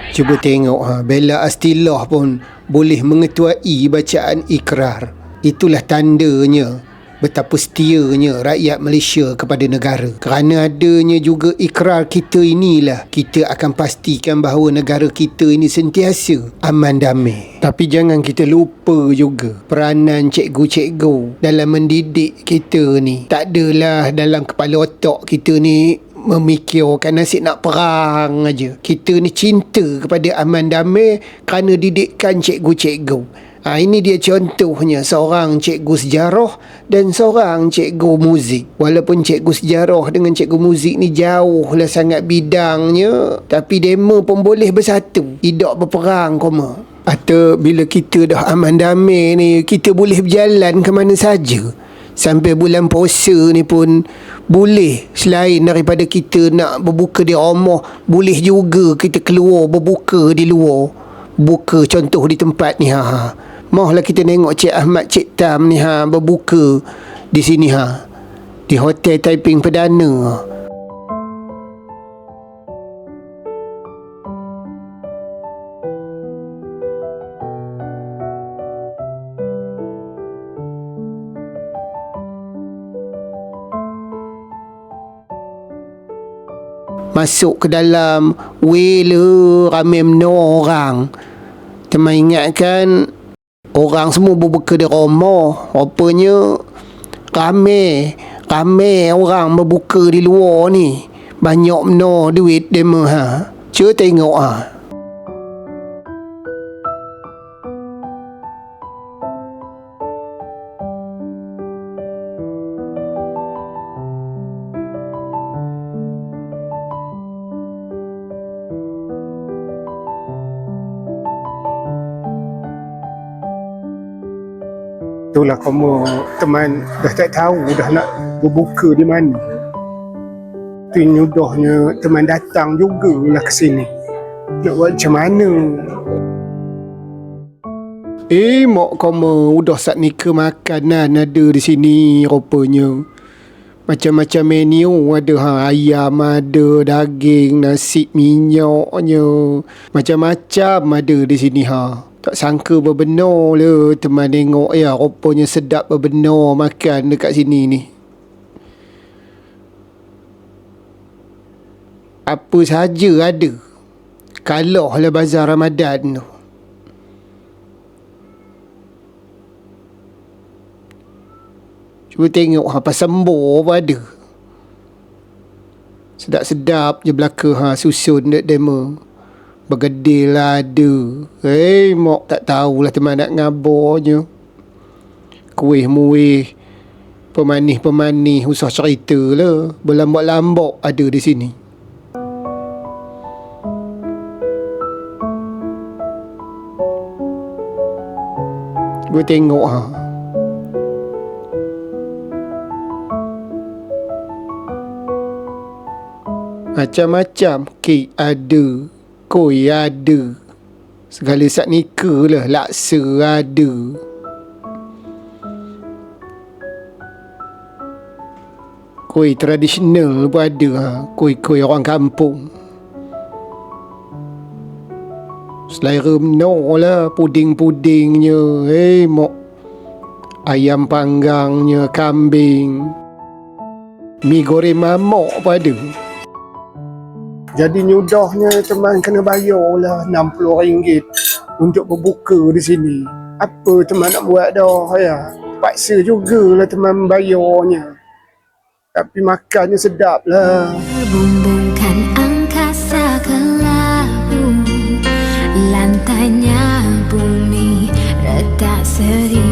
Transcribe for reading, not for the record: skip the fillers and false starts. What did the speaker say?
Cuba tengok Bella Astillah pun boleh mengetuai bacaan ikrar. Itulah tandanya betapa setianya rakyat Malaysia kepada negara. Kerana adanya juga ikrar kita inilah kita akan pastikan bahawa negara kita ini sentiasa aman damai. Tapi jangan kita lupa juga peranan cikgu-cikgu dalam mendidik kita ni. Tak adalah dalam kepala otak kita ni memikirkan nasib nak perang aja. Kita ni cinta kepada aman damai kerana didikan cikgu-cikgu. Ini dia contohnya seorang cikgu sejarah dan seorang cikgu muzik. Walaupun cikgu sejarah dengan cikgu muzik ni jauhlah sangat bidangnya, tapi demo pun boleh bersatu, tidak berperang koma. Atau bila kita dah aman damai ni, kita boleh berjalan ke mana saja. Sampai bulan puasa ni pun boleh, selain daripada kita nak berbuka di rumah, boleh juga kita keluar berbuka di luar. Buka contoh di tempat ni Mohlah kita tengok Cik Ahmad Cik Tam ni berbuka di sini di Hotel Taiping Perdana. Masuk ke dalam wela ramai orang. Teman ingatkan orang semua berbuka di rumah. Rupanya ramai orang berbuka di luar ni. Banyak benar duit demo Cuba tengok Itulah kamu teman dah tak tahu dah nak berbuka di mana. Tu nyudahnya teman datang jugalah ke sini. Nak buat macam mana? Mak kamu udah saat ni ke makanan ada di sini rupanya. Macam-macam menu ada ayam ada, daging, nasi minyaknya. Macam-macam ada di sini Tak sangka berbenar lah teman tengok rupanya sedap berbenar makan dekat sini ni. Apa saja ada. Kalah lah bazar Ramadan tu. Cuba tengok pasembur pun ada. Sedap-sedap je belaka susun dek demo. Bergedil lah ada. Mak tak tahulah teman nak ngabarnya. Kuih-muih, pemanis-pemanis, usah cerita lah. Berlambak-lambak ada di sini. Gue tengok macam-macam kek ada, koi ada, segala sak nika lah, laksa ada. Koi tradisional pun ada koi-koi orang kampung. Selera benar lah puding-pudingnya. Mak ayam panggangnya, kambing, mi goreng mamak pun ada. Jadi nyudahnya teman kena bayar lah RM60 untuk berbuka di sini. Apa teman nak buat dah Paksa jugalah teman bayarnya. Tapi makannya sedap lah. Bumbungkan angkasa ke labu, lantainya bumi retak seri.